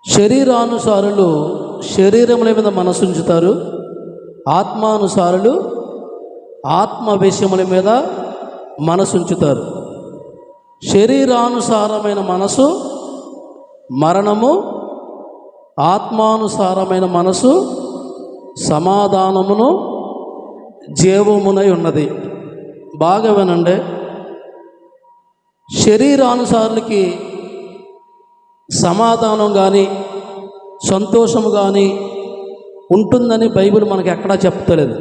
శరీరానుసారులు శరీరముల మీద మనసు ఉంచుతారు, ఆత్మానుసారులు ఆత్మ విషయముల మీద మనసు ఉంచుతారు. శరీరానుసారమైన మనసు మరణము, ఆత్మానుసారమైన మనసు సమాధానమును జీవమునై ఉన్నది. బాగా వినండి. శరీరానుసారులకి సమాధానం కానీ సంతోషము కానీ ఉంటుందని బైబిల్ మనకి ఎక్కడా చెప్తలేదు.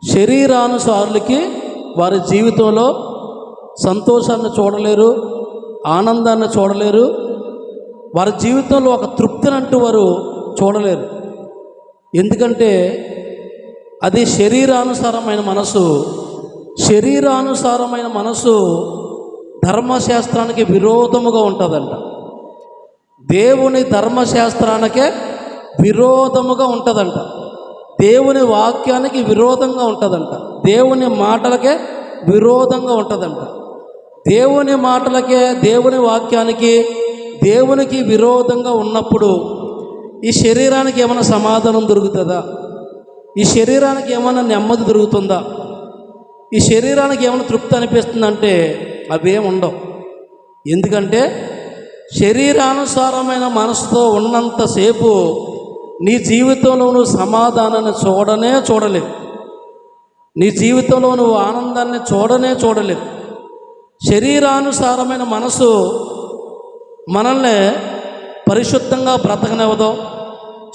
శరీరానుసారులకి వారి జీవితంలో సంతోషాన్ని చూడలేరు, ఆనందాన్ని చూడలేరు, వారి జీవితంలో ఒక తృప్తిని అంటూ వారు చూడలేరు. ఎందుకంటే అది శరీరానుసారమైన మనసు. శరీరానుసారమైన మనసు ధర్మశాస్త్రానికి విరోధముగా ఉంటుందంట. దేవుని ధర్మశాస్త్రానికే విరోధముగా ఉంటుందంట. దేవుని వాక్యానికి విరోధంగా ఉంటుందంట. దేవుని మాటలకే విరోధంగా ఉంటుందంట. దేవుని మాటలకే, దేవుని వాక్యానికి, దేవునికి విరోధంగా ఉన్నప్పుడు ఈ శరీరానికి ఏమైనా సమాధానం దొరుకుతుందా? ఈ శరీరానికి ఏమైనా నెమ్మది దొరుకుతుందా? ఈ శరీరానికి ఏమైనా తృప్తి అనిపిస్తుందంటే అవేం ఉండవు. ఎందుకంటే శరీరానుసారమైన మనసుతో ఉన్నంతసేపు నీ జీవితంలో నువ్వు సమాధానాన్ని చూడలేవు. నీ జీవితంలో నువ్వు ఆనందాన్ని చూడలేవు. శరీరానుసారమైన మనసు మనల్ని పరిశుద్ధంగా బ్రతకనివ్వదు.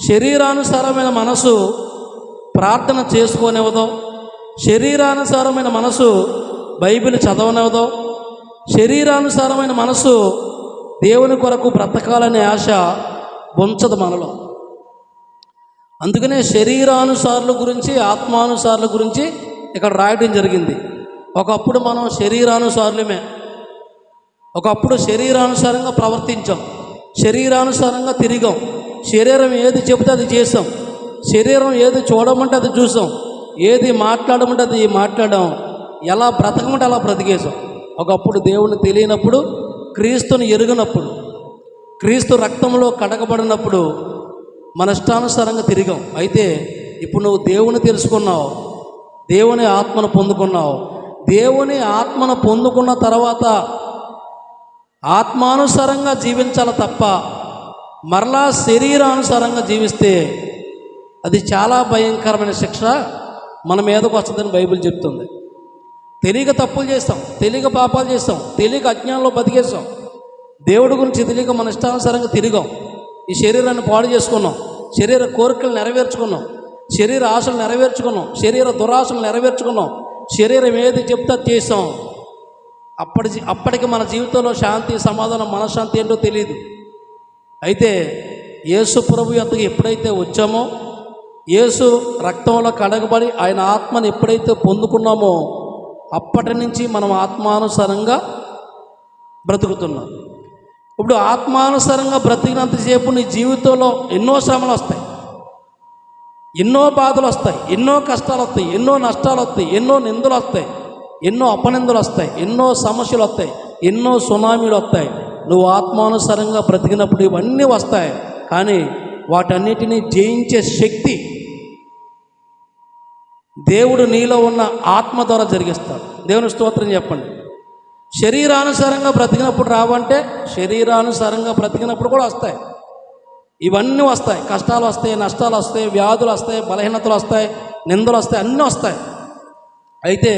శరీరానుసారమైన మనసు ప్రార్థన చేసుకోనివ్వదు. శరీరానుసారమైన మనసు బైబిల్ చదవనివ్వదు. శరీరానుసారమైన మనసు దేవుని కొరకు బ్రతకాలనే ఆశ ఉంచదు మనలో. అందుకనే శరీరానుసారుల గురించి, ఆత్మానుసారుల గురించి ఇక్కడ రాయడం జరిగింది. ఒకప్పుడు మనం శరీరానుసారులమే. ఒకప్పుడు శరీరానుసారంగా ప్రవర్తించాం, శరీరానుసారంగా తిరిగాం, శరీరం ఏది చెబితే అది చేసాం, శరీరం ఏది చూడమంటే అది చూసాం, ఏది మాట్లాడమంటే అది మాట్లాడాం, ఎలా బ్రతకమంటే అలా బ్రతికేసాం. ఒకప్పుడు దేవుణ్ణి తెలియనప్పుడు, క్రీస్తుని ఎరుగనప్పుడు, క్రీస్తు రక్తంలో కడగబడినప్పుడు మన ఇష్టానుసారంగా తిరిగాం. అయితే ఇప్పుడు నువ్వు దేవుని తెలుసుకున్నావు, దేవుని ఆత్మను పొందుకున్నావు. దేవుని ఆత్మను పొందుకున్న తర్వాత ఆత్మానుసారంగా జీవించాలి తప్ప మరలా శరీరానుసారంగా జీవిస్తే అది చాలా భయంకరమైన శిక్ష మన మీదకు వస్తుందని బైబిల్ చెప్తుంది. తెలియక తప్పులు చేస్తాం, తెలియక పాపాలు చేస్తాం, తెలియక అజ్ఞానంలో బతికేస్తాం, దేవుడి గురించి తెలియక మన ఇష్టానుసారంగా తిరిగాం, ఈ శరీరాన్ని పాడు చేసుకున్నాం, శరీర కోరికలు నెరవేర్చుకున్నాం, శరీర ఆశలు నెరవేర్చుకున్నాం, శరీర దురాశలు నెరవేర్చుకున్నాం, శరీరం ఏది చెప్తే చేసాం. అప్పటికి మన జీవితంలో శాంతి, సమాధానం, మనశ్శాంతి ఏంటో తెలియదు. అయితే యేసు ప్రభు యొద్దకు ఎప్పుడైతే వచ్చామో, యేసు రక్తంలో కడగబడి ఆయన ఆత్మను ఎప్పుడైతే పొందుకున్నామో అప్పటి నుంచి మనం ఆత్మానుసారంగా బ్రతుకుతున్నాం. ఇప్పుడు ఆత్మానుసారంగా బ్రతికినంతసేపు నీ జీవితంలో ఎన్నో శ్రమలు వస్తాయి, ఎన్నో బాధలు వస్తాయి, ఎన్నో కష్టాలు వస్తాయి, ఎన్నో నష్టాలు వస్తాయి, ఎన్నో నిందలు వస్తాయి, ఎన్నో అపనిందలు వస్తాయి, ఎన్నో సమస్యలు వస్తాయి, ఎన్నో సునామీలు వస్తాయి. నువ్వు ఆత్మానుసారంగా బ్రతికినప్పుడు ఇవన్నీ వస్తాయి. కానీ వాటన్నిటినీ జయించే శక్తి దేవుడు నీలో ఉన్న ఆత్మ ద్వారా జరిగిస్తాడు. దేవుని స్తోత్రం చెప్పండి. శరీరానుసారంగా బ్రతికినప్పుడు రావంటే శరీరానుసారంగా బ్రతికినప్పుడు కూడా వస్తాయి. ఇవన్నీ వస్తాయి. కష్టాలు వస్తాయి, నష్టాలు వస్తాయి, వ్యాధులు వస్తాయి, బలహీనతలు వస్తాయి, నిందలు వస్తాయి, అన్నీ వస్తాయి. అయితే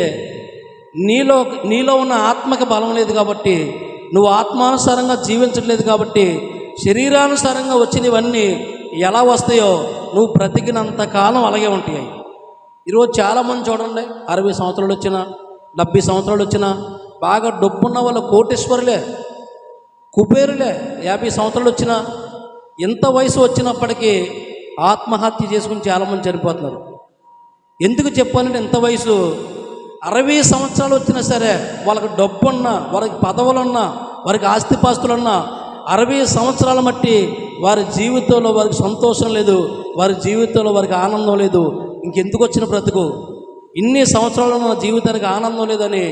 నీలో ఉన్న ఆత్మకి బలం లేదు కాబట్టి, నువ్వు ఆత్మానుసారంగా జీవించట్లేదు కాబట్టి శరీరానుసారంగా వచ్చినవన్నీ ఎలా వస్తాయో నువ్వు బ్రతికినంత కాలం అలాగే ఉంటాయి. ఈరోజు చాలామంది చూడండి, 60 సంవత్సరాలు వచ్చినా, 70 సంవత్సరాలు వచ్చినా, బాగా డబ్బున్న వాళ్ళు కోటేశ్వరులే, కుబేరులే, 50 సంవత్సరాలు వచ్చినా, ఎంత వయసు వచ్చినప్పటికీ ఆత్మహత్య చేసుకుని చాలామంది చనిపోతున్నారు. ఎందుకు చెప్పాలంటే ఎంత వయసు 60 సంవత్సరాలు వచ్చినా సరే వాళ్ళకి డబ్బున్నా, వారికి పదవులున్నా, వారికి ఆస్తిపాస్తులున్నా 60 సంవత్సరాల మట్టి వారి జీవితంలో వారికి సంతోషం లేదు, వారి జీవితంలో వారికి ఆనందం లేదు. ఇంకెందుకు వచ్చిన బ్రతుకు, ఇన్ని సంవత్సరాలు నా జీవితానికి ఆనందం లేదని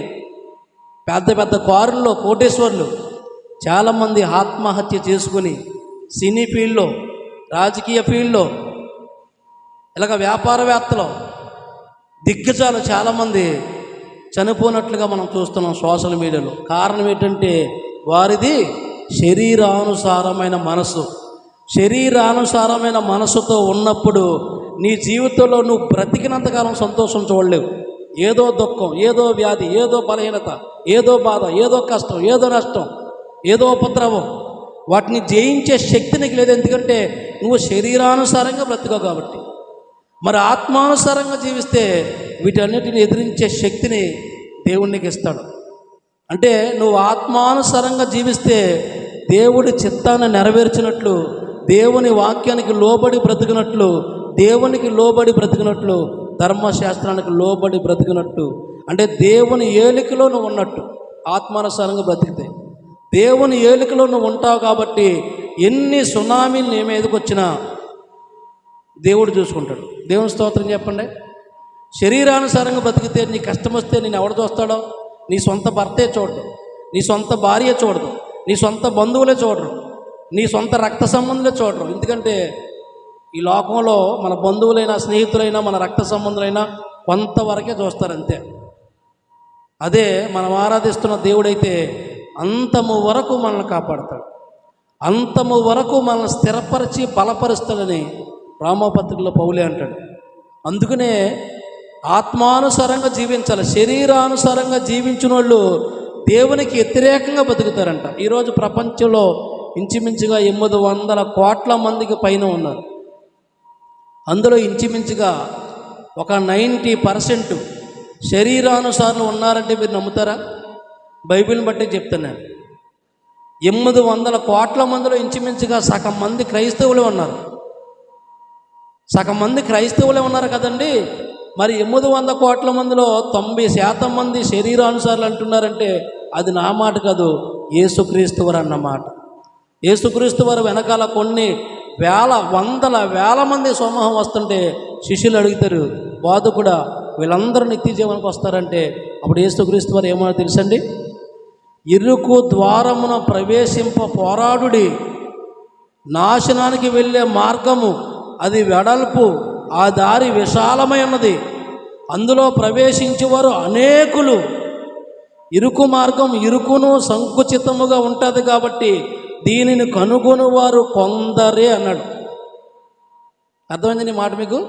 పెద్ద పెద్ద కారుల్లో కోటేశ్వర్లు చాలామంది ఆత్మహత్య చేసుకుని సినీ ఫీల్డ్లో, రాజకీయ ఫీల్డ్లో, ఇలాగ వ్యాపారవేత్తలు, దిగ్గజాలు చాలామంది చనిపోయినట్లుగా మనం చూస్తున్నాం సోషల్ మీడియాలో. కారణం ఏంటంటే వారిది శరీరానుసారమైన మనసు. శరీరానుసారమైన మనసుతో ఉన్నప్పుడు నీ జీవితంలో నువ్వు బ్రతికినంతకాలం సంతోషం చూడలేవు. ఏదో దుఃఖం, ఏదో వ్యాధి, ఏదో బలహీనత, ఏదో బాధ, ఏదో కష్టం, ఏదో నష్టం, ఏదో ఉపద్రవం, వాటిని జయించే శక్తి నీకు లేదు. ఎందుకంటే నువ్వు శరీరానుసారంగా బ్రతుకవు కాబట్టి. మరి ఆత్మానుసారంగా జీవిస్తే వీటన్నిటిని ఎదిరించే శక్తిని దేవుడు నీకు ఇస్తాడు. అంటే నువ్వు ఆత్మానుసారంగా జీవిస్తే దేవుడి చిత్తాన్ని నెరవేర్చినట్లు, దేవుని వాక్యానికి లోబడి బ్రతికినట్లు, దేవునికి లోబడి బ్రతికినట్లు, ధర్మశాస్త్రానికి లోబడి బ్రతికినట్టు, అంటే దేవుని ఏలికలో నువ్వు ఉన్నట్టు. ఆత్మానుసారంగా బ్రతికితే దేవుని ఏలికలో నువ్వు ఉంటావు కాబట్టి ఎన్ని సునామీలు నీ మీదకి వచ్చినా దేవుడు చూసుకుంటాడు. దేవుని స్తోత్రం చెప్పండి. శరీరానుసారంగా బ్రతికితే నీ కష్టం వస్తే నేను ఎవడు చూస్తాడో? నీ సొంత భర్తే చూడడు, నీ సొంత భార్య చూడదు, నీ సొంత బంధువులే చూడరు, నీ సొంత రక్త సంబంధులే చూడరు. ఎందుకంటే ఈ లోకంలో మన బంధువులైనా, స్నేహితులైనా, మన రక్త సంబంధులైనా కొంతవరకే చూస్తారంతే. అదే మనం ఆరాధిస్తున్న దేవుడైతే అంతము వరకు మనల్ని కాపాడతాడు, అంతము వరకు మనల్ని స్థిరపరిచి బలపరుస్తాడని రామపత్రికలో పౌలే అంటాడు. అందుకనే ఆత్మానుసారంగా జీవించాలి. శరీరానుసారంగా జీవించిన వాళ్ళు దేవునికి వ్యతిరేకంగా బతుకుతారంట. ఈరోజు ప్రపంచంలో ఇంచుమించుగా 800 కోట్ల మందికి పైన ఉన్నారు. అందులో ఇంచుమించుగా ఒక 90% శరీరానుసారం ఉన్నారంటే మీరు నమ్ముతారా? బైబిల్ని బట్టి చెప్తున్నాను. 800 కోట్ల మందిలో ఇంచుమించుగా సగం మంది క్రైస్తవులే ఉన్నారు. సగం మంది క్రైస్తవులే ఉన్నారు కదండి. మరి 800 కోట్ల మందిలో 90% మంది శరీరానుసారాలు అంటున్నారంటే అది నా మాట కాదు, యేసుక్రీస్తు వారు అన్నమాట. యేసుక్రీస్తు వారు వెనకాల కొన్ని వేల మంది సమూహం వస్తుంటే శిష్యులు అడుగుతారు, బోధకుడా వీళ్ళందరూ నిత్య జీవనానికి వస్తారంటే అప్పుడు యేసుక్రీస్తు వారు ఏమో తెలుసండి, ఇరుకు ద్వారమున ప్రవేశింప పోరాడుడి, నాశనానికి వెళ్ళే మార్గము అది వెడల్పు, ఆ దారి విశాలమై ఉన్నది, అందులో ప్రవేశించేవారు అనేకులు, ఇరుకు మార్గం ఇరుకును సంకుచితముగా ఉంటుంది కాబట్టి దీనిని కనుగొనువారు కొందరే అన్నాడు. అర్థమైంది నీ మాట మీకు?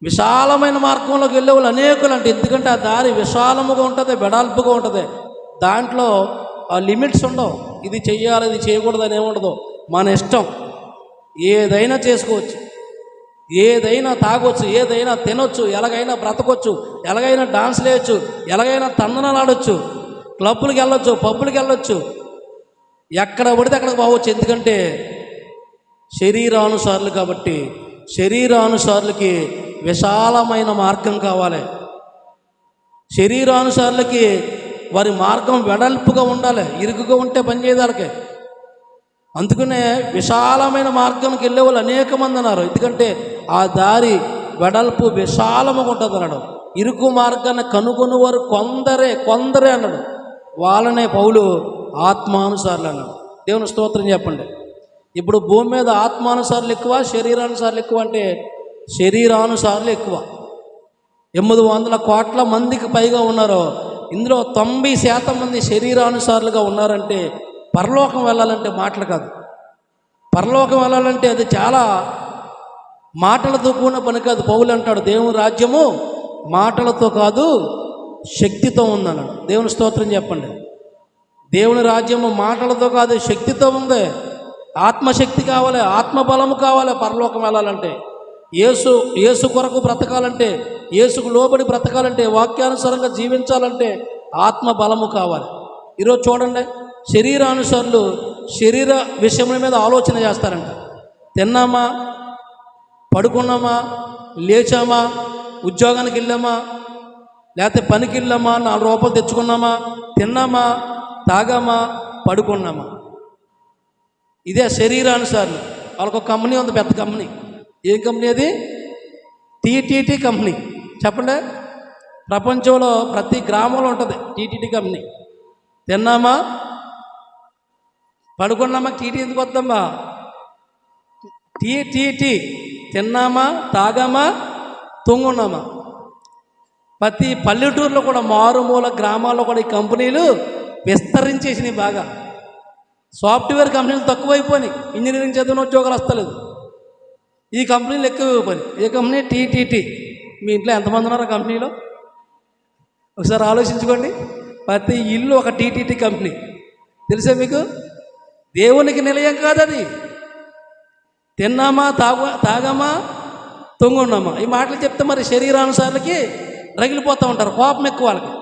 విశాలమైన మార్గంలోకి వెళ్ళే వాళ్ళు అనేకులు అంటే, ఎందుకంటే ఆ దారి విశాలముగా ఉంటుంది, వెడల్పుగా ఉంటుంది, దాంట్లో లిమిట్స్ ఉండవు. ఇది చెయ్యాలి, ఇది చేయకూడదు అని ఏముండదు, మన ఇష్టం. ఏదైనా చేసుకోవచ్చు, ఏదైనా తాగొచ్చు, ఏదైనా తినొచ్చు, ఎలాగైనా బ్రతకొచ్చు, ఎలాగైనా డాన్స్లు వేయచ్చు, ఎలాగైనా తందనాలు ఆడొచ్చు, క్లబ్బులకి వెళ్ళొచ్చు, పబ్బులకి వెళ్ళొచ్చు, ఎక్కడ పడితే అక్కడికి పోవచ్చు. ఎందుకంటే శరీరానుసారులు కాబట్టి. శరీరానుసారులకి విశాలమైన మార్గం కావాలి. శరీరానుసారులకి వారి మార్గం వెడల్పుగా ఉండాలి, ఇరుకుగా ఉంటే పనిచేయదు వాళ్ళకి. అందుకనే విశాలమైన మార్గానికి వెళ్ళే వాళ్ళు అనేక మంది అన్నారు. ఎందుకంటే ఆ దారి వెడల్పు విశాలముగా ఉంటుంది అన్నాడు. ఇరుకు మార్గాన్ని కనుగొని వారు కొందరే అన్నాడు. వాళ్ళనే పౌలు ఆత్మానుసారులు అన్నాడు. దేవుని స్తోత్రం చెప్పండి. ఇప్పుడు భూమి మీద ఆత్మానుసారులు ఎక్కువ, శరీరానుసారులు ఎక్కువ అంటే శరీరానుసారులు ఎక్కువ. 800 కోట్ల మందికి పైగా ఉన్నారు. ఇందులో 90% మంది శరీరానుసారులుగా ఉన్నారంటే పరలోకం వెళ్ళాలంటే మాటలు కాదు. పరలోకం వెళ్ళాలంటే అది చాలా మాటలతో కూడిన పని కాదు. పౌలు అంటాడు, దేవుని రాజ్యము మాటలతో కాదు శక్తితో ఉందన్నాడు. దేవుని స్తోత్రం చెప్పండి. దేవుని రాజ్యము మాటలతో కాదు శక్తితో ఉంది. ఆత్మశక్తి కావాలి, ఆత్మబలము కావాలి. పరలోకం వెళ్ళాలంటే, యేసు కొరకు బ్రతకాలంటే, యేసుకు లోబడి బ్రతకాలంటే, వాక్యానుసారంగా జీవించాలంటే ఆత్మబలము కావాలి. ఈరోజు చూడండి, శరీరానుసారులు శరీర విషయముల మీద ఆలోచన చేస్తారంట. తిన్నామా, పడుకున్నామా, లేచామా, ఉద్యోగానికి వెళ్ళామా, లేకపోతే పనికి వెళ్ళామా, 4 రూపాయలు తెచ్చుకున్నామా, తిన్నామా, తాగామా, పడుకున్నామా, ఇదే శరీరానుసారులు. వాళ్ళకు ఒక కంపెనీ ఉంది, పెద్ద కంపెనీ. ఏం కంపెనీ అది? TTT company. చెప్పండి, ప్రపంచంలో ప్రతి గ్రామంలో ఉంటుంది టీటీటీ కంపెనీ. తిన్నామా, పడుకున్నామా టీటీ ఎందుకు వద్దామా? టీ టీ టీ తిన్నామా, తాగామా, తొంగున్నామా. ప్రతి పల్లెటూరులో కూడా, మారుమూల గ్రామాల్లో కూడా ఈ కంపెనీలు విస్తరించేసినాయి బాగా. సాఫ్ట్వేర్ కంపెనీలు తక్కువైపోయినాయి, ఇంజనీరింగ్ చదివిన ఉద్యోగాలు వస్తలేదు. ఈ కంపెనీలు ఎక్కువైపోయినాయి. ఏ కంపెనీ? టీటీటీ. మీ ఇంట్లో ఎంతమంది ఉన్నారు ఆ కంపెనీలో? ఒకసారి ఆలోచించుకోండి. ప్రతి ఇల్లు ఒక టీటీటీ కంపెనీ. తెలుసా మీకు? దేవునికి నిలయం కాదు అది. తిన్నామా, తాగామా, తొంగున్నామా, ఈ మాటలు చెప్తే మరి శరీరానుసార్లకి రగిలిపోతూ ఉంటారు. కోపం ఎక్కువ వాళ్ళకి.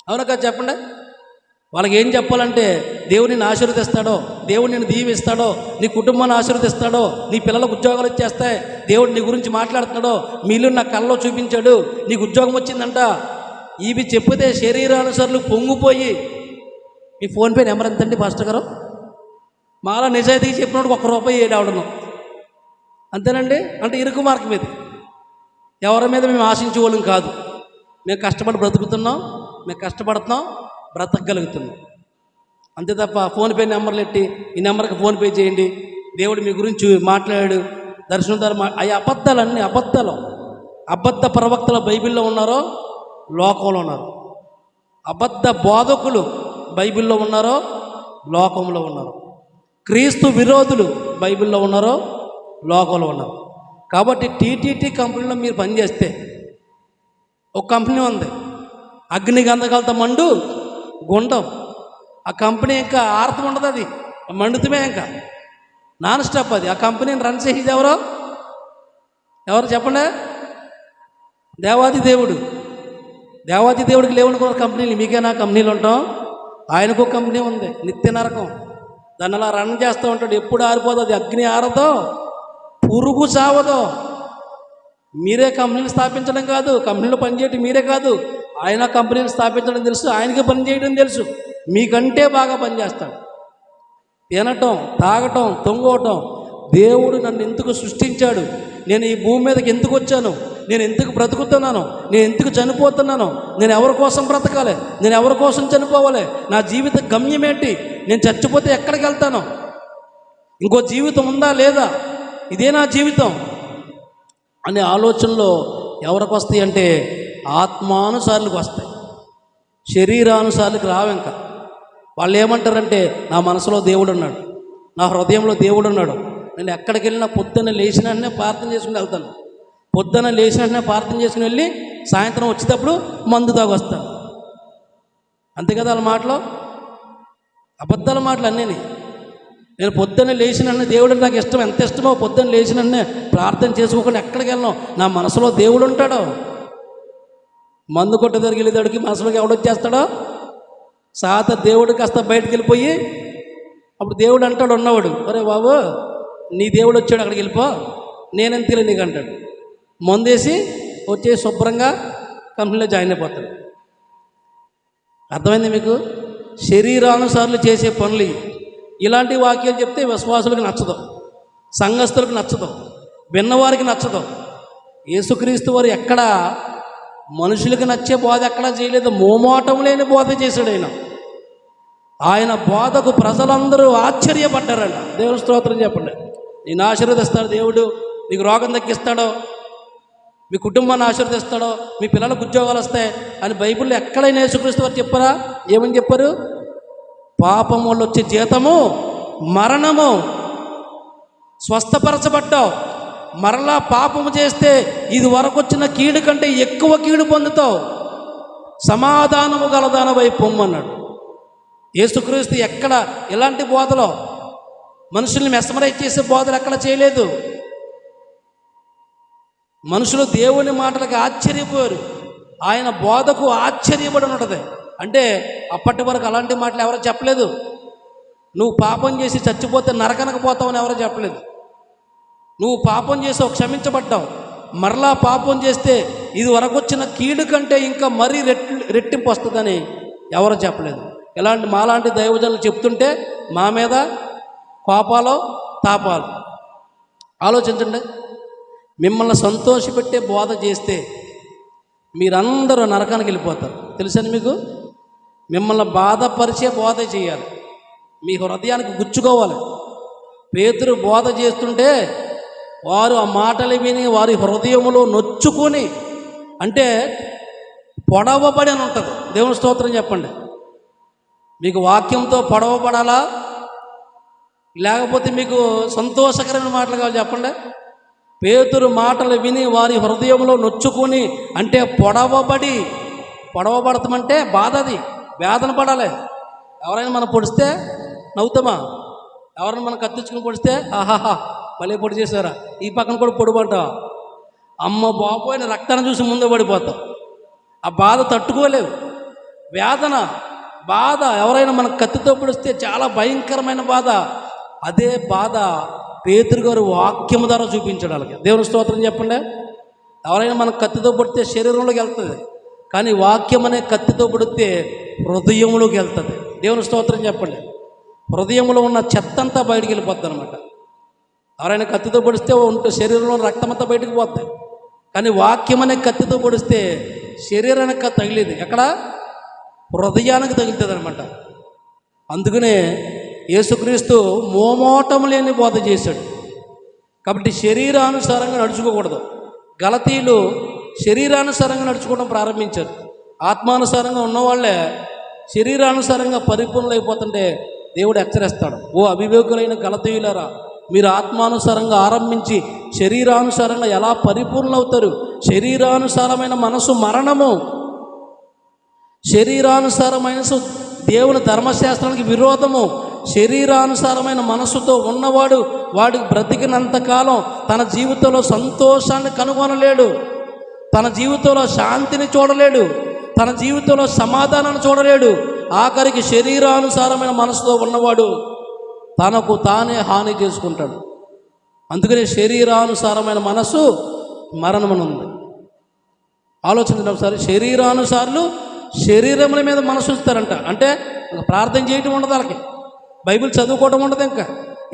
అవునా కాదు చెప్పండి? వాళ్ళకి ఏం చెప్పాలంటే, దేవుడు నిన్ను ఆశీర్వదిస్తాడో, దేవుడు నిన్ను దీవిస్తాడో, నీ కుటుంబాన్ని ఆశీర్వదిస్తాడో, నీ పిల్లలకు ఉద్యోగాలు వచ్చేస్తాయి, దేవుడు నీ గురించి మాట్లాడుతున్నాడో, మీ ఇల్లు నా కళ్ళలో చూపించాడు, నీకు ఉద్యోగం వచ్చిందంట. ఇవి చెప్పితే శరీరానుసారులు పొంగిపోయి, మీ ఫోన్పే నెంబర్ ఎంతండి పాస్టర్ గారు? మాలా నిజాయితీగా చెప్పినప్పుడు ₹1 ఏడావడను అంతేనండి. అంటే ఇరుకు మార్గం మీద, ఎవరి మీద మేము ఆశించేవాళ్ళం కాదు. మేము కష్టపడి బ్రతుకుతున్నాం, మేము కష్టపడుతున్నాం, బ్రతకగలుగుతున్నాం. అంతే తప్ప ఫోన్పే నెంబర్లు ఎట్టి, ఈ నెంబర్కి ఫోన్పే చేయండి, దేవుడు మీ గురించి మాట్లాడాడు, దర్శనం ద్వారా అవి అబద్ధాలన్నీ అబద్ధాలు. అబద్ధ ప్రవక్తలు బైబిల్లో ఉన్నారో, లోకంలో ఉన్నారు. అబద్ధ బోధకులు బైబిల్లో ఉన్నారో, లోకంలో ఉన్నారు. క్రీస్తు విరోధులు బైబిల్లో ఉన్నారో, లోకంలో ఉన్నారు. కాబట్టి టీటీటీ కంపెనీలో మీరు పనిచేస్తే, ఒక కంపెనీ ఉంది, అగ్ని గంధకాలతో మండు గుండం. ఆ కంపెనీ ఇంకా ఆర్తం ఉండదు, అది మండుతమే ఇంకా నాన్ స్టాప్. అది ఆ కంపెనీని రన్ చేసేది ఎవరు చెప్పండి? దేవాది దేవుడు. దేవాది దేవుడికి లేవనుకున్న కంపెనీలు మీకేనా కంపెనీలు ఉంటాం? ఆయనకు ఒక కంపెనీ ఉంది, నిత్య నరకం. దాన్ని అలా రన్ చేస్తూ ఉంటాడు. ఎప్పుడు ఆరిపోదు అది, అగ్ని ఆరదో, పురుగు చావదో. మీరే కంపెనీలు స్థాపించడం కాదు, కంపెనీలో పనిచేయడం మీరే కాదు, ఆయన కంపెనీలు స్థాపించడం తెలుసు, ఆయనకే పని చేయడం తెలుసు. మీకంటే బాగా పనిచేస్తాడు. తినటం, తాగటం, తొంగోవటం. దేవుడు నన్ను ఎందుకు సృష్టించాడు, నేను ఈ భూమి మీదకి ఎందుకు వచ్చాను, నేను ఎందుకు బ్రతుకుతున్నాను, నేను ఎందుకు చనిపోతున్నాను, నేను ఎవరి కోసం బ్రతకాలి, నేను ఎవరి కోసం చనిపోవాలి, నా జీవిత గమ్యం ఏంటి, నేను చచ్చిపోతే ఎక్కడికి వెళ్తాను, ఇంకో జీవితం ఉందా లేదా, ఇదే నా జీవితం అనే ఆలోచనలో ఎవరికి వస్తాయి అంటే ఆత్మానుసారులకు వస్తాయి, శరీరానుసారులకు రావు. ఇంకా వాళ్ళు ఏమంటారంటే, నా మనసులో దేవుడు ఉన్నాడు, నా హృదయంలో దేవుడు ఉన్నాడు, నేను ఎక్కడికి వెళ్ళినా పొద్దున్న లేచిన వెంటనే ప్రార్థన చేసుకుని వెళ్తాను, పొద్దున్న లేచిన వెంటనే ప్రార్థన చేసుకుని వెళ్ళి సాయంత్రం వచ్చేటప్పుడు మందు తాగి వస్తాను. అంతే కదా వాళ్ళ మాటలు, అబద్ధాల మాటలు అన్నీ. నేను పొద్దున్న లేచిన వెంటనే దేవుడు నాకు ఇష్టం, ఎంత ఇష్టమో పొద్దున్న లేచిన వెంటనే ప్రార్థన చేసుకోకుండా ఎక్కడికి వెళ్ళను, నా మనసులో దేవుడు ఉంటాడు. మందు కొట్ట దగ్గరికి వెళ్ళేదాడికి మనసులోకి ఎవడొచ్చేస్తాడో, సాత దేవుడు కాస్త బయటకు వెళ్ళిపోయి, అప్పుడు దేవుడు అంటాడు ఉన్నవాడు, అరే బాబు నీ దేవుడు వచ్చాడు, అక్కడికి వెళ్ళిపో, నేనెంత తెలియదు నీకు అంటాడు. మందేసి వచ్చే శుభ్రంగా కంపెనీలో జాయిన్ అయిపోతాడు. అర్థమైంది మీకు? శరీరానుసారులు చేసే పనులు ఇలాంటి వాక్యాలు చెప్తే విశ్వాసులకు నచ్చదు, సంఘస్థులకు నచ్చదు, విన్నవారికి నచ్చదు. యేసుక్రీస్తు వారు ఎక్కడ మనుషులకు నచ్చే బోధ ఎక్కడా చేయలేదు, మోమాటం లేని బోధ చేశాడు ఆయన. ఆయన బోధకు ప్రజలందరూ ఆశ్చర్యపడ్డారంట. దేవుని స్తోత్రం చెప్పండి. నేను ఆశీర్వదిస్తాడు దేవుడు, నీకు రోగం తగ్గిస్తాడో, మీ కుటుంబాన్ని ఆశీర్వదిస్తాడో, మీ పిల్లలకు ఉద్యోగాలు వస్తాయి అని బైబిల్లో ఎక్కడైనా యేసుక్రీస్తు వారు చెప్పారా? ఏమని చెప్పారు? పాపం వల్ల వచ్చే జీతము మరణము, స్వస్థపరచబడ్డావు, మరలా పాపము చేస్తే ఇది వరకు వచ్చిన కీడు కంటే ఎక్కువ కీడు పొందుతావు, సమాధానము గలదానవై పొమ్మన్నాడు. యేసుక్రీస్తు ఎక్కడ ఇలాంటి బోధలో మనుషుల్ని మెస్మరైజ్ చేసే బోధలు ఎక్కడ చేయలేదు. మనుషులు దేవుని మాటలకు ఆశ్చర్యపోయారు, ఆయన బోధకు ఆశ్చర్యపడి ఉంటుంది. అంటే అప్పటి వరకు అలాంటి మాటలు ఎవరో చెప్పలేదు. నువ్వు పాపం చేసి చచ్చిపోతే నరకనకు పోతావని ఎవరో చెప్పలేదు. నువ్వు పాపం చేసావు, క్షమించబడ్డావు, మరలా పాపం చేస్తే ఇది వరకు వచ్చిన కీడు కంటే ఇంకా మరీ రెట్టింపు వస్తుందని ఎవరో చెప్పలేదు. ఇలాంటి మాలాంటి దైవజనులు చెప్తుంటే మా మీద కోపాలు తాపాలు. ఆలోచించండి, మిమ్మల్ని సంతోషపెట్టే బోధ చేస్తే మీరందరూ నరకానికి వెళ్ళిపోతారు. తెలుసని మీకు? మిమ్మల్ని బాధపరిచే బోధ చేయాలి, మీ హృదయానికి గుచ్చుకోవాలి. పేతురు బోధ చేస్తుంటే వారు ఆ మాటలు విని వారి హృదయములో నొచ్చుకొని, అంటే పొడవబడి అని ఉంటుంది. దేవుని స్తోత్రం చెప్పండి. మీకు వాక్యంతో పొడవబడాలా, లేకపోతే మీకు సంతోషకరమైన మాటలు కావాలి చెప్పండి. పేతురు మాటలు విని వారి హృదయంలో నొచ్చుకొని, అంటే పొడవబడతామంటే బాధ, అది వేదన పడాలి. ఎవరైనా మనం పొడిస్తే నవ్వుతామా? ఎవరైనా మనం కత్తించుకుని పొడిస్తే ఆహాహా మళ్ళీ పొడి చేశారా, ఈ పక్కన కూడా పొడిపడ్డావా, అమ్మ బాబోయిన రక్తాన్ని చూసి ముందు పడిపోతాం. ఆ బాధ తట్టుకోలేవు. వేదన, బాధ, ఎవరైనా మనం కత్తితో పొడిస్తే చాలా భయంకరమైన బాధ. అదే బాధ పేతురు గారు వాక్యము ద్వారా చూపించాడు వాళ్ళకి. దేవుని స్తోత్రం చెప్పండి. ఎవరైనా మనం కత్తితో పొడితే శరీరంలోకి వెళ్తుంది, కానీ వాక్యం అనే కత్తితో పొడితే హృదయంలోకి వెళ్తుంది. దేవుని స్తోత్రం చెప్పండి. హృదయంలో ఉన్న చెత్త అంతా బయటికి వెళ్ళిపోద్ది అనమాట. ఎవరైనా కత్తితో పొడిస్తే ఉంటే శరీరంలో రక్తం అంతా బయటకు పోతుంది, కానీ వాక్యం అనే కత్తితో పొడిస్తే శరీరానికి తగిలేదు, ఎక్కడ? హృదయానికి తగులుతుంది అనమాట. అందుకనే యేసుక్రీస్తు మోమోటం లేని బోధ చేశాడు. కాబట్టి శరీరానుసారంగా నడుచుకోకూడదు. గలతీయులు శరీరానుసారంగా నడుచుకోవడం ప్రారంభించారు. ఆత్మానుసారంగా ఉన్నవాళ్ళే శరీరానుసారంగా పరిపూర్ణలు అయిపోతుంటే దేవుడు హెచ్చరిస్తాడు. ఓ అవివేకులైన గలతీయులారా, మీరు ఆత్మానుసారంగా ఆరంభించి శరీరానుసారంగా ఎలా పరిపూర్ణలు అవుతారు? శరీరానుసారమైన మనసు మరణము, శరీరానుసారమైన దేవుని ధర్మశాస్త్రానికి విరోధము. శరీరానుసారమైన మనసుతో ఉన్నవాడు వాడికి బ్రతికినంతకాలం తన జీవితంలో సంతోషాన్ని కనుగొనలేడు, తన జీవితంలో శాంతిని చూడలేడు, తన జీవితంలో సమాధానాన్ని చూడలేడు. ఆఖరికి శరీరానుసారమైన మనసుతో ఉన్నవాడు తనకు తానే హాని చేసుకుంటాడు. అందుకని శరీరానుసారమైన మనసు మరణమనుంది. ఆలోచించండి ఒకసారి. శరీరానుసారులు శరీరముల మీద మనసు ఉంచుతారంట. అంటే ప్రార్థన చేయటం ఉండదు వాళ్ళకి, బైబిల్ చదువుకోవడం ఉండదు, ఇంకా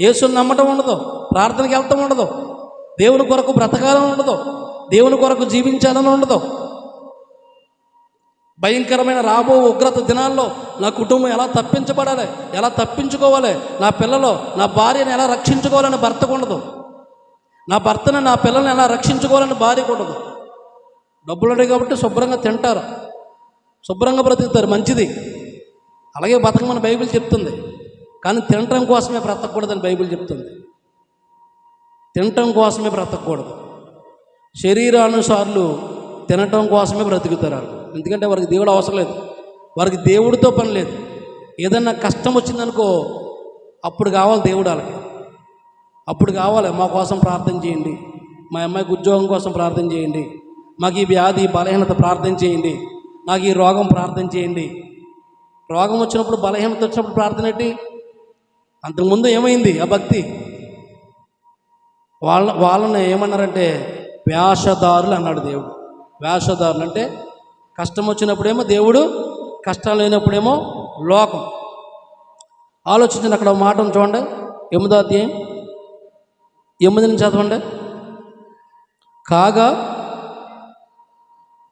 యేసుని నమ్మటం ఉండదు, ప్రార్థనకి వెళ్తాం ఉండదు, దేవుని కొరకు బ్రతకాలని ఉండదు, దేవుని కొరకు జీవించాలని ఉండదు. భయంకరమైన రాబో ఉగ్రత దినాల్లో నా కుటుంబం ఎలా తప్పించబడాలి, ఎలా తప్పించుకోవాలి, నా పిల్లలు నా భార్యను ఎలా రక్షించుకోవాలని భర్తకు ఉండదు, నా భర్తను నా పిల్లల్ని ఎలా రక్షించుకోవాలని భార్యకు ఉండదు. డబ్బులు ఉన్నాయి కాబట్టి శుభ్రంగా తింటారు, శుభ్రంగా బ్రతుకుతారు, మంచిది. అలాగే బతకమని బైబిల్ చెప్తుంది. కానీ తినటం కోసమే బ్రతకూడదని బైబిల్ చెప్తుంది. తినటం కోసమే బ్రతకూడదు. శరీరానుసారులు తినటం కోసమే బ్రతుకుతారు. ఎందుకంటే వారికి దేవుడు అవసరం లేదు, వారికి దేవుడితో పని లేదు. ఏదన్నా కష్టం వచ్చిందనుకో అప్పుడు కావాలి దేవుడు వాళ్ళకి, అప్పుడు కావాలి మా కోసం ప్రార్థన చేయండి, మా అమ్మాయికి ఉద్యోగం కోసం ప్రార్థన చేయండి, మాకు ఈ వ్యాధి బలహీనత ప్రార్థన చేయండి, నాకు ఈ రోగం ప్రార్థన చేయండి. రోగం వచ్చినప్పుడు బలహీనత వచ్చినప్పుడు ప్రార్థన ఏంటి? అంతకుముందు ఏమైంది ఆ భక్తి? వాళ్ళని ఏమన్నారంటే వేషధారులు అన్నాడు దేవుడు. వేషధారులు అంటే కష్టం వచ్చినప్పుడేమో దేవుడు, కష్టం లేనప్పుడేమో లోకం. ఆలోచించండి. అక్కడ మాట చూడండి, 8వ అధ్యాయం 8 నుంచి చదవండి. కాగా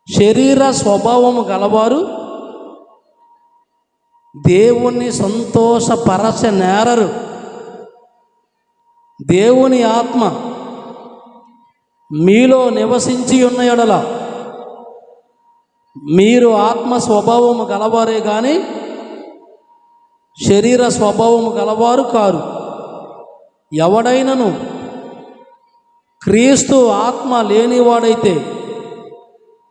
శరీర స్వభావము గలవారు దేవుణ్ణి సంతోషపరచనేరరు. దేవుని ఆత్మ మీలో నివసించి ఉన్న యెడల మీరు ఆత్మ స్వభావము గలవారే కానీ శరీర స్వభావము గలవారు కారు. ఎవడైనను క్రీస్తు ఆత్మ లేనివాడైతే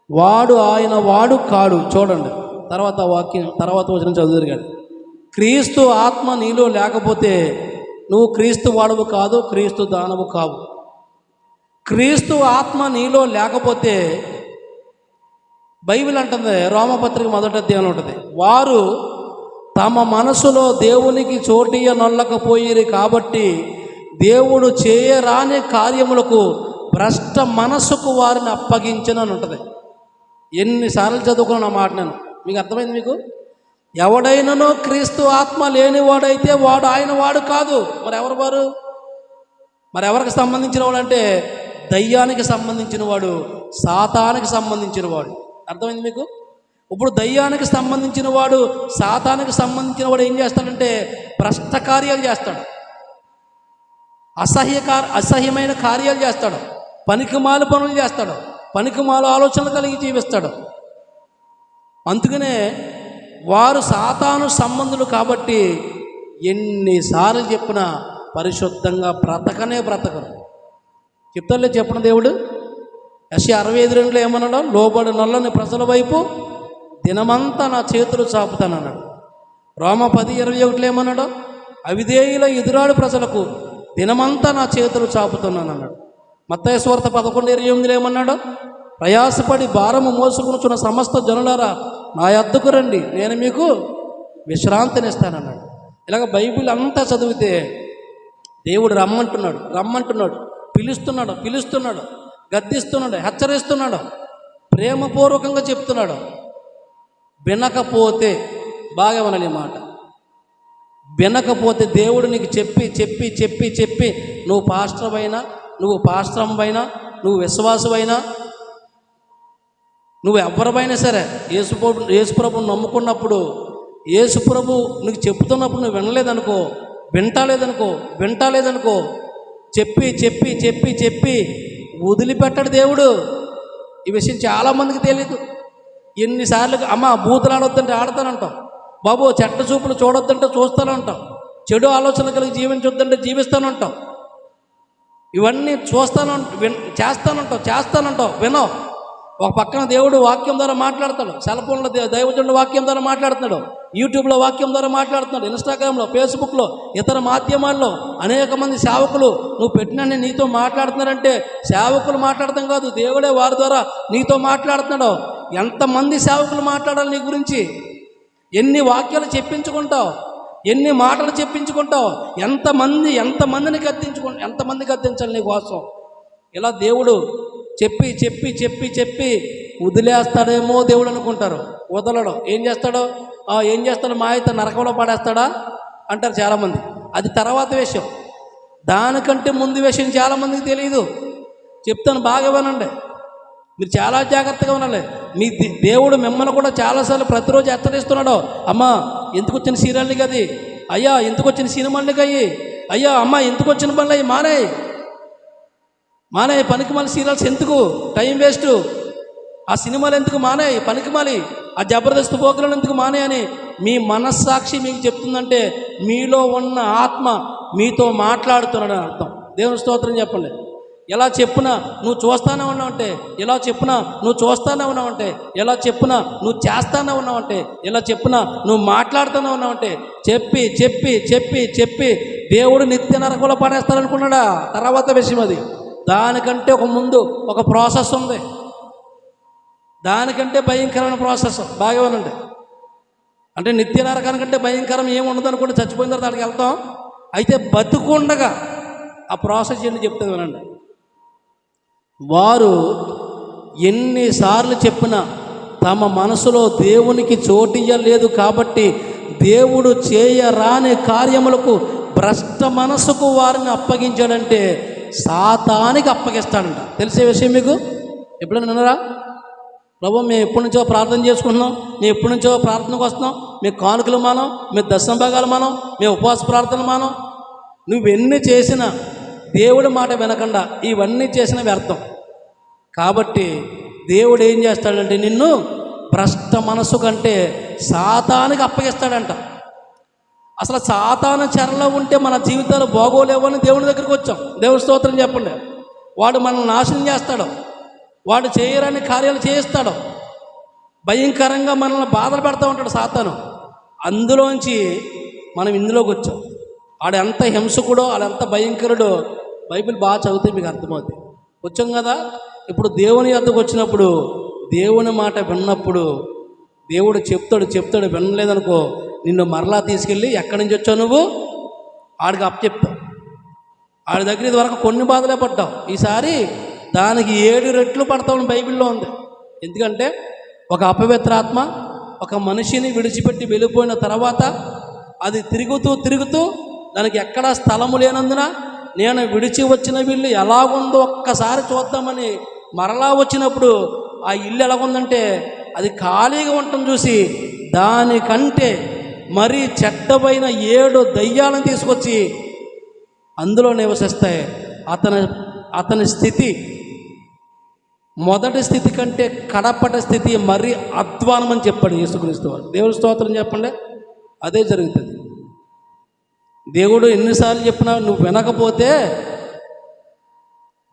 వాడు ఆయన వాడు కాడు. చూడండి తర్వాత వాక్యం, తర్వాత వచనం చదువుతారు కానీ, క్రీస్తు ఆత్మ నీలో లేకపోతే నువ్వు క్రీస్తు వాడవు కాదు, క్రీస్తు దానవు కావు. క్రీస్తు ఆత్మ నీలో లేకపోతే బైబిల్ అంటుంది, రోమపత్రిక 1వ అధ్యాయంలో ఉంటుంది, వారు తమ మనసులో దేవునికి చోటియ నొల్లకపోయిరి కాబట్టి దేవుడు చేయరాని కార్యములకు భ్రష్ట మనసుకు వారిని అప్పగించనని ఉంటుంది. ఎన్నిసార్లు చదువుకున్న మాట నేను, మీకు అర్థమైంది? మీకు ఎవడైనానో క్రీస్తు ఆత్మ లేనివాడైతే వాడు ఆయన వాడు కాదు. మరి ఎవరు వారు? మరి ఎవరికి సంబంధించిన వాడు అంటే దయ్యానికి సంబంధించిన వాడు, సాతానికి సంబంధించిన వాడు. అర్థమైంది మీకు? ఇప్పుడు దయ్యానికి సంబంధించిన వాడు, సాతానికి సంబంధించిన వాడు ఏం చేస్తాడంటే భ్రష్ట కార్యాలు చేస్తాడు, అసహ్యమైన కార్యాలు చేస్తాడు, పనికిమాల పనులు చేస్తాడు, పనికిమాల ఆలోచనలు కలిగి జీవిస్తాడు. అందుకనే వారు సాతాను సంబంధులు కాబట్టి ఎన్నిసార్లు చెప్పినా పరిశుద్ధంగా బ్రతకరు. చెప్తారులే చెప్పిన దేవుడు యెషయా 65:2 ఏమన్నాడు? లోబడి నల్లని ప్రజల వైపు దినమంతా నా చేతులు చాపుతానన్నాడు. రోమ 10:21 ఏమన్నాడు? అవిధేయుల ఎదురాడు ప్రజలకు దినమంతా నా చేతులు చాపుతున్నానన్నాడు. మత్తయి సువార్త 11:28 ఏమన్నాడు? ప్రయాసపడి భారము మోసుకునుచున్న సమస్త జనులారా నా యొద్దకు రండి, నేను మీకు విశ్రాంతినిస్తానన్నాడు. ఇలాగ బైబిల్ అంతా చదివితే దేవుడు రమ్మంటున్నాడు, పిలుస్తున్నాడు, గద్దిస్తున్నాడు, హెచ్చరిస్తున్నాడు, ప్రేమపూర్వకంగా చెప్తున్నాడు. వినకపోతే బాగా వినాలి మాట. వినకపోతే దేవుడు నీకు చెప్పి నువ్వు పాస్టర్ అయినా, నువ్వు పాస్టరమైనా, నువ్వు విశ్వాసమైనా, నువ్వు ఎవరిపైనా సరే యేసుప్రభుని నమ్ముకున్నప్పుడు యేసుప్రభు నీకు చెప్తున్నప్పుడు నువ్వు వింటాలేదనుకో చెప్పి వదిలిపెట్టాడు దేవుడు. ఈ విషయం చాలామందికి తెలియదు. ఎన్నిసార్లు అమ్మ బూతులు ఆడొద్దంటే ఆడతానంటాం, బాబు చెడ్డ చూపులు చూడొద్దంటే చూస్తానంటాం, చెడు ఆలోచనలు కలిగి జీవించొద్దంటే జీవిస్తానంటాం, ఇవన్నీ చేస్తానంటావు వినో. ఒక పక్కన దేవుడు వాక్యం ద్వారా మాట్లాడతాడు, సెల్ ఫోన్లో దైవజనుడు వాక్యం ద్వారా మాట్లాడుతున్నాడు, యూట్యూబ్లో వాక్యం ద్వారా మాట్లాడుతున్నాడు, ఇన్స్టాగ్రామ్లో, ఫేస్బుక్లో, ఇతర మాధ్యమాల్లో అనేక మంది సేవకులు నువ్వు పెట్టినన్ని నీతో మాట్లాడుతున్నారంటే సేవకులు మాట్లాడతాం కాదు, దేవుడే వారి ద్వారా నీతో మాట్లాడుతున్నాడు. ఎంతమంది సేవకులు మాట్లాడాలి నీ గురించి? ఎన్ని వాక్యాలు చెప్పించుకుంటావు, ఎన్ని మాటలు చెప్పించుకుంటావు, ఎంతమందిని గద్దించాలి నీ కోసం? ఇలా దేవుడు చెప్పి వదిలేస్తాడేమో దేవుడు అనుకుంటారు. వదలడం ఏం చేస్తాడు? మా అయితే నరకంలో పడేస్తాడా అంటారు చాలామంది. అది తర్వాత విషయం, దానికంటే ముందు విషయం చాలామందికి తెలియదు. చెప్తాను, బాగా వినండి, మీరు చాలా జాగ్రత్తగా ఉండాలి. మీ దేవుడు మిమ్మల్ని కూడా చాలాసార్లు ప్రతిరోజు హెచ్చరిస్తున్నాడు. అమ్మా ఎందుకు వచ్చిన సీరియల్ని కది, అయ్యా ఎందుకు వచ్చిన సినిమాల్ని కయ్యి, అయ్యా అమ్మ ఎందుకు వచ్చిన పనులు అయ్యి మానే పనికిమాలి సీరియల్స్ ఎందుకు, టైం వేస్ట్, ఆ సినిమాలు ఎందుకు మానేయి, పనికిమాలి ఆ జబర్దస్త్ పోకులను ఎందుకు మానే అని మీ మనస్సాక్షి మీకు చెప్తుందంటే మీలో ఉన్న ఆత్మ మీతో మాట్లాడుతున్నాడని అర్థం. దేవుని స్తోత్రం చెప్పండి. ఎలా చెప్పినా నువ్వు చూస్తానే ఉన్నావంటే, ఎలా చెప్పినా నువ్వు చూస్తానే ఉన్నావంటే, ఎలా చెప్పినా నువ్వు చేస్తానే ఉన్నావంటే, ఎలా చెప్పినా నువ్వు మాట్లాడుతూనే ఉన్నావంటే చెప్పి దేవుడు నిత్య నరకంలో పడేస్తారనుకున్నాడా? తర్వాత విషయం అది. దానికంటే ఒక ముందు ఒక ప్రాసెస్ ఉంది, దానికంటే భయంకరమైన ప్రాసెస్. బాగా వినండి. అంటే నిత్య నరకానికంటే భయంకరం ఏముండదు అనుకుంటే చచ్చిపోయిన తర్వాత అక్కడికి వెళ్తాం. అయితే బతుకుండగా ఆ ప్రాసెస్ ఏంటి చెప్తుంది వినండి. వారు ఎన్నిసార్లు చెప్పినా తమ మనసులో దేవునికి చోటియ్యలేదు కాబట్టి దేవుడు చేయరాని కార్యములకు భ్రష్ట మనసుకు వారిని అప్పగించాడంటే సాతానికి అప్పగిస్తాడంట. తెలిసే విషయం మీకు? ఎప్పుడైనా విన్నారా? ప్రభు మేము ఎప్పటి నుంచో ప్రార్థన చేసుకుంటున్నాం, మేము ఎప్పటి నుంచో ప్రార్థనకు వస్తున్నాం, మేము కానుకలు మానం, మేము దశమ భాగాలు మానం, మేము ఉపవాస ప్రార్థనలు మానం. నువ్వెన్ని చేసినా దేవుడి మాట వినకుండా ఇవన్నీ చేసిన వ్యర్థం. కాబట్టి దేవుడు ఏం చేస్తాడంటే నిన్ను భ్రష్ట మనసు కంటే సాతానికి అప్పగిస్తాడంట. అసలు సాతాను చెరలో ఉంటే మన జీవితాలు బాగోలేవని దేవుని దగ్గరికి వచ్చాం. దేవుని స్తోత్రం చెప్పండి. వాడు మనల్ని నాశనం చేస్తాడు, వాడు చేయరాని కార్యాలు చేయిస్తాడు, భయంకరంగా మనల్ని బాధలు పెడతా ఉంటాడు సాతాను. అందులోంచి మనం ఇందులోకి వచ్చాం. వాడు ఎంత హింసకుడో, వాడెంత భయంకరుడో బైబిల్ బాగా చదివితే మీకు అర్థమవుతుంది. వచ్చాం కదా. ఇప్పుడు దేవుని వద్దకు వచ్చినప్పుడు, దేవుని మాట విన్నప్పుడు దేవుడు చెప్తాడు వినలేదనుకో, నిన్ను మరలా తీసుకెళ్ళి ఎక్కడి నుంచి వచ్చావు నువ్వు ఆడికి అప్పచెప్తావు. ఆడి దగ్గర ఇది వరకు కొన్ని బాధలే పడ్డావు, ఈసారి దానికి 7 రెట్లు పడతామని బైబిల్లో ఉంది. ఎందుకంటే ఒక అపవిత్రాత్మ ఒక మనిషిని విడిచిపెట్టి వెళ్ళిపోయిన తర్వాత అది తిరుగుతూ దానికి ఎక్కడా స్థలము లేనందున నేను విడిచి వచ్చిన వీళ్ళు ఎలాగుందో ఒక్కసారి చూద్దామని మరలా వచ్చినప్పుడు ఆ ఇల్లు ఎలాగుందంటే అది ఖాళీగా ఉండటం చూసి దానికంటే మరీ చెడ్డమైన 7 దయ్యాలను తీసుకొచ్చి అందులో నివసిస్తాయి. అతని స్థితి మొదటి స్థితి కంటే కడపటి స్థితి మరీ అధ్వానం అని చెప్పాడు యేసుక్రీస్తు వారు. దేవుని స్తోత్రం చెప్పండి. అదే జరుగుతుంది. దేవుడు ఎన్నిసార్లు చెప్పినా నువ్వు వినకపోతే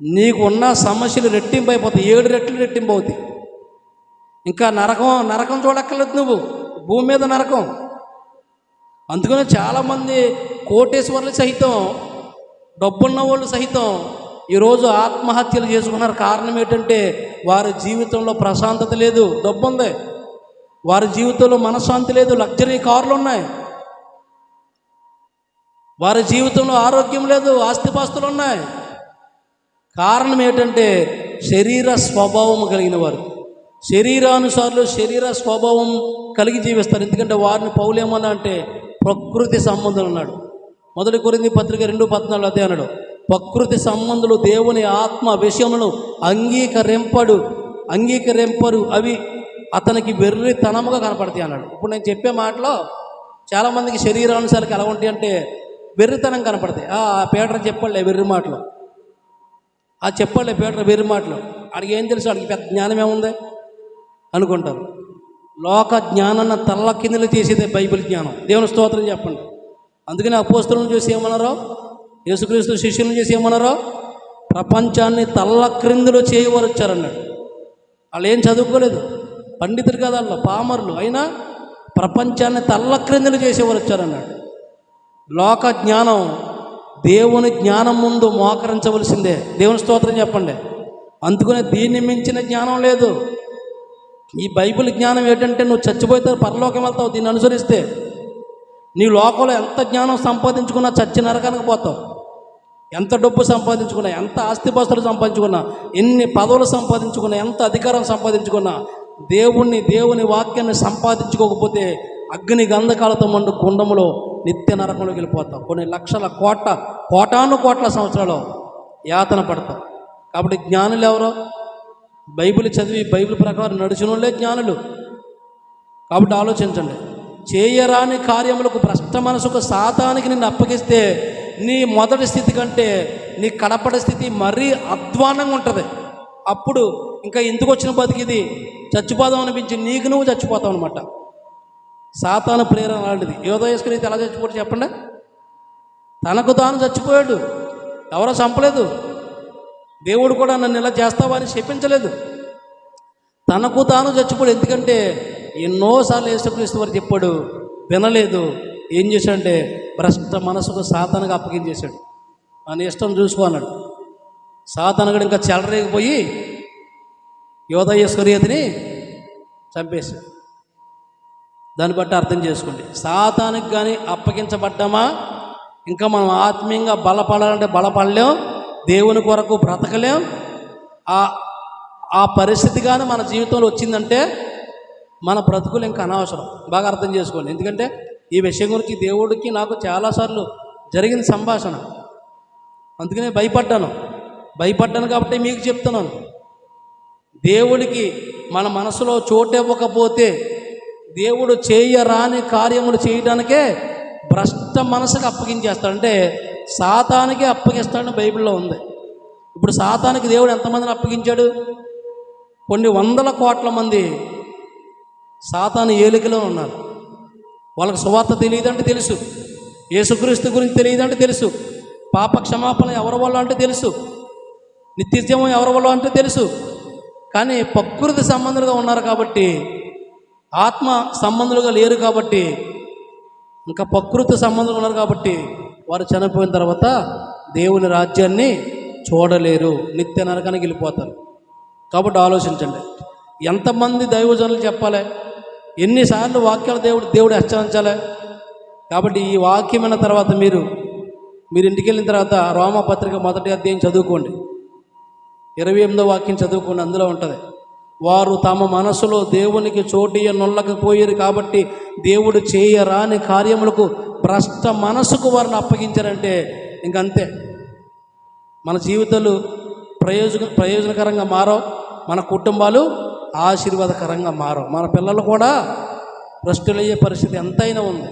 నీకు ఉన్న సమస్యలు రెట్టింపు అయిపోతాయి, 7 రెట్లు రెట్టింపు అవుతాయి. ఇంకా నరకం చూడక్కర్లేదు నువ్వు, భూమి మీద నరకం. అందుకనే చాలామంది కోటేశ్వర్లు సహితం, డబ్బున్న వాళ్ళు సహితం ఈరోజు ఆత్మహత్యలు చేసుకున్నారు. కారణం ఏంటంటే వారి జీవితంలో ప్రశాంతత లేదు. డబ్బు ఉంది, వారి జీవితంలో మనశ్శాంతి లేదు. లగ్జరీ కార్లు ఉన్నాయి, వారి జీవితంలో ఆరోగ్యం లేదు, ఆస్తిపాస్తులు ఉన్నాయి. కారణం ఏంటంటే శరీర స్వభావం కలిగిన వారు, శరీరానుసారులు శరీర స్వభావం కలిగి జీవిస్తారు. ఎందుకంటే వారిని పౌలు ఏమన్నా అంటే ప్రకృతి సంబంధులు అన్నాడు. 1 కొరింథీ పత్రిక 2:14 అదే అన్నాడు. ప్రకృతి సంబంధులు దేవుని ఆత్మ విషయములను అంగీకరింపరు, అవి అతనికి వెర్రితనముగా కనపడతాయి అన్నాడు. ఇప్పుడు నేను చెప్పే మాటలో చాలామందికి శరీరానుసారికి ఎలా ఉంటాయి అంటే వెర్రితనం కనపడతాయి. పీటర్ చెప్పాడులే వెర్రి మాటలు, చెప్పాడులే పీటర్ వెర్రి మాటలు. ఆడికి ఏం తెలుసు, ఆడికి పెద్ద జ్ఞానం ఏముంది అనుకుంటారు. లోక జ్ఞానాన్ని తల్ల కిందలు చేసేదే బైబిల్ జ్ఞానం. దేవుని స్తోత్రం చెప్పండి. అందుకని అపోస్తలులను చూసి ఏమన్నారో, యేసుక్రీస్తు శిష్యులను చేసి ఏమన్నారో, ప్రపంచాన్ని తల్ల క్రిందులు చేయవారు వచ్చారన్నాడు. వాళ్ళు ఏం చదువుకోలేదు, పండితులు కదా, వాళ్ళు పామరులు, అయినా ప్రపంచాన్ని తల్ల క్రిందులు చేసేవారు వచ్చారన్నాడు. లోక జ్ఞానం దేవుని జ్ఞానం ముందు మోకరించవలసిందే. దేవుని స్తోత్రం చెప్పండి. అందుకనే దీన్ని మించిన జ్ఞానం లేదు. ఈ బైబిల్ జ్ఞానం ఏంటంటే నువ్వు చచ్చిపోతే పరలోకం వెళ్తావు దీన్ని అనుసరిస్తే. నీ లోకంలో ఎంత జ్ఞానం సంపాదించుకున్నా చచ్చి నరకానికి పోతావు. ఎంత డబ్బు సంపాదించుకున్నా, ఎంత ఆస్తిపాస్తులు సంపాదించుకున్నా, ఎన్ని పదవులు సంపాదించుకున్నా, ఎంత అధికారం సంపాదించుకున్నా, దేవుని వాక్యాన్ని సంపాదించుకోకపోతే అగ్ని గంధకాలతో మండు కుండములో నిత్య నరకంలోకి వెళ్ళిపోతావు. కొన్ని లక్షల కోటాను కోట్ల సంవత్సరాలు యాతన పడతావు. కాబట్టి జ్ఞానులు ఎవరో? బైబిల్ చదివి బైబిల్ ప్రకారం నడిచిన వాళ్ళే జ్ఞానులు. కాబట్టి ఆలోచించండి. చేయరాని కార్యములకు భ్రష్ట మనసుకు సాతానికి నిన్ను అప్పగిస్తే నీ మొదటి స్థితి కంటే నీ కడపటి స్థితి మరీ అధ్వానంగా ఉంటుంది. అప్పుడు ఇంకా ఎందుకు వచ్చిన బతికిది, చచ్చిపోదాం అనిపించి నీకు నువ్వు చచ్చిపోతావు అనమాట. సాతాను ప్రేరణ లాంటిది. యోధయేసుకుని ఎలా చచ్చిపోయాడు చెప్పండి? తనకు తాను చచ్చిపోయాడు, ఎవరో చంపలేదు. దేవుడు కూడా నన్ను ఇలా చేస్తావా అని చెప్పించలేదు, తనకు తాను చచ్చిపోయాడు. ఎందుకంటే ఎన్నోసార్లు యేసుక్రీస్తు వారు చెప్పాడు, వినలేదు. ఏం చేశాడంటే భ్రష్ట మనసుకు సాతానుగా అప్పగించేశాడు. అని ఇష్టం చూసుకో అన్నాడు. సాతానుడు ఇంకా చెలరేగిపోయి యోధయేసుకుని చంపేశాడు. దాన్ని బట్టి అర్థం చేసుకోండి. సాతానికి కానీ అప్పగించబడ్డామా ఇంకా మనం ఆత్మీయంగా బలపడాలంటే బలపడలేం, దేవుని కొరకు బ్రతకలేం. ఆ పరిస్థితి కానీ మన జీవితంలో వచ్చిందంటే మన బ్రతుకులు ఇంకా అనవసరం. బాగా అర్థం చేసుకోండి. ఎందుకంటే ఈ విషయం గురించి దేవుడికి నాకు చాలాసార్లు జరిగిన సంభాషణ. అందుకనే భయపడ్డాను కాబట్టి మీకు చెప్తున్నాను. దేవుడికి మన మనసులో చోటు ఇవ్వకపోతే దేవుడు చేయరాని కార్యములు చేయడానికే భ్రష్ట మనసుకు అప్పగించేస్తాడు. అంటే సాతానికి అప్పగిస్తాడని బైబిల్లో ఉంది. ఇప్పుడు సాతానికి దేవుడు ఎంతమందిని అప్పగించాడు? కొన్ని వందల కోట్ల మంది సాతాను ఏలికలో ఉన్నారు. వాళ్ళకి సువార్త తెలియదంటే తెలుసు, యేసుక్రీస్తు గురించి తెలియదంటే తెలుసు, పాప క్షమాపణ ఎవరి వల్ల అంటే తెలుసు, నిత్యజీవం ఎవరి వల్ల అంటే తెలుసు. కానీ ప్రకృతి సంబంధులుగా ఉన్నారు కాబట్టి, ఆత్మ సంబంధులుగా లేరు కాబట్టి, ఇంకా ప్రకృతి సంబంధులు ఉన్నారు కాబట్టి వారు చనిపోయిన తర్వాత దేవుని రాజ్యాన్ని చూడలేరు, నిత్య నరకానికి వెళ్ళిపోతారు. కాబట్టి ఆలోచించండి. ఎంతమంది దైవజనులు చెప్పాలి, ఎన్నిసార్లు వాక్యాలు దేవుడు హెచ్చరించాలి. కాబట్టి ఈ వాక్యమైన తర్వాత మీరు ఇంటికి వెళ్ళిన తర్వాత రోమాపత్రిక 1వ అధ్యాయం చదువుకోండి, 28వ వాక్యం చదువుకోండి. అందులో ఉంటుంది, వారు తమ మనసులో దేవునికి చోటియ నొల్లకపోయారు కాబట్టి దేవుడు చేయరాని కార్యములకు భ్రష్ట మనసుకు వారిని అప్పగించారంటే ఇంకంతే. మన జీవితాలు ప్రయోజనకరంగా మారో, మన కుటుంబాలు ఆశీర్వాదకరంగా మారవు. మన పిల్లలు కూడా భ్రష్టులయ్యే పరిస్థితి ఎంతైనా ఉంది.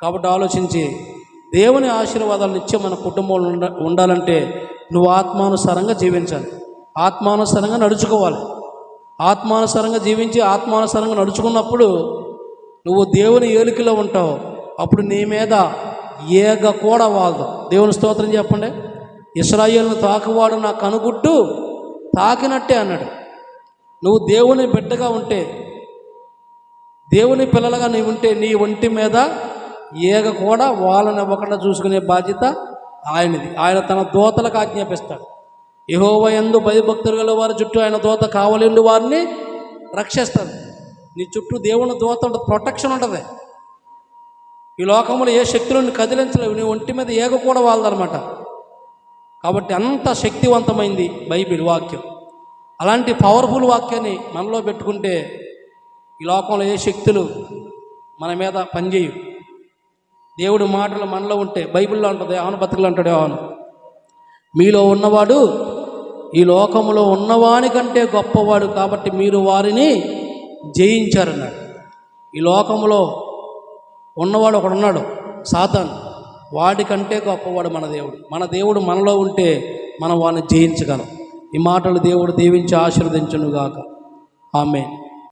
కాబట్టి ఆలోచించి దేవుని ఆశీర్వాదాలు నిత్యం మన కుటుంబంలో ఉండాలంటే నువ్వు ఆత్మానుసారంగా జీవించాలి, ఆత్మానుసారంగా నడుచుకోవాలి. ఆత్మానుసారంగా జీవించి ఆత్మానుసారంగా నడుచుకున్నప్పుడు నువ్వు దేవుని ఏలికలో ఉంటావు. అప్పుడు నీ మీద ఏగ కూడా వాలదు. దేవుని స్తోత్రం చెప్పండి. ఇశ్రాయేలును తాకువాడు నా కనుగుడ్డు తాకినట్టే అన్నాడు. నువ్వు దేవుని బిడ్డగా ఉంటే, దేవుని పిల్లలుగా నీవు ఉంటే నీ ఒంటి మీద ఏగ కూడా వాళ్ళనివ్వకుండా చూసుకునే బాధ్యత ఆయనది. ఆయన తన దూతలకు ఆజ్ఞాపిస్తాడు. యెహోవా యందు భయభక్తులు గల వారి చుట్టూ ఆయన దూత కావలిండి వారిని రక్షిస్తాడు. నీ చుట్టూ దేవుని దూత ఉంటుంది, ప్రొటెక్షన్ ఉంటుంది. ఈ లోకంలో ఏ శక్తులను కదిలించలేవు. నీ ఒంటి మీద ఏగ కూడా వాళ్ళదనమాట. కాబట్టి అంత శక్తివంతమైంది బైబిల్ వాక్యం. అలాంటి పవర్ఫుల్ వాక్యాన్ని మనలో పెట్టుకుంటే ఈ లోకంలో ఏ శక్తులు మన మీద పనిచేయవు. దేవుడి మాటలు మనలో ఉంటే బైబిల్లో ఉంటుంది. యోహాను పత్రికలో అంటాడు యోహాను, మీలో ఉన్నవాడు ఈ లోకంలో ఉన్నవాని కంటే గొప్పవాడు కాబట్టి మీరు వారిని జయించారన్నాడు. ఈ లోకంలో ఉన్నవాడు ఒకడున్నాడు, సాతాను. వాడికంటే గొప్పవాడు మన దేవుడు. మన దేవుడు మనలో ఉంటే మనం వాడిని జయించగలం. ఈ మాటలు దేవుడు దీవించి ఆశీర్వదించునుగాక. ఆమేన్.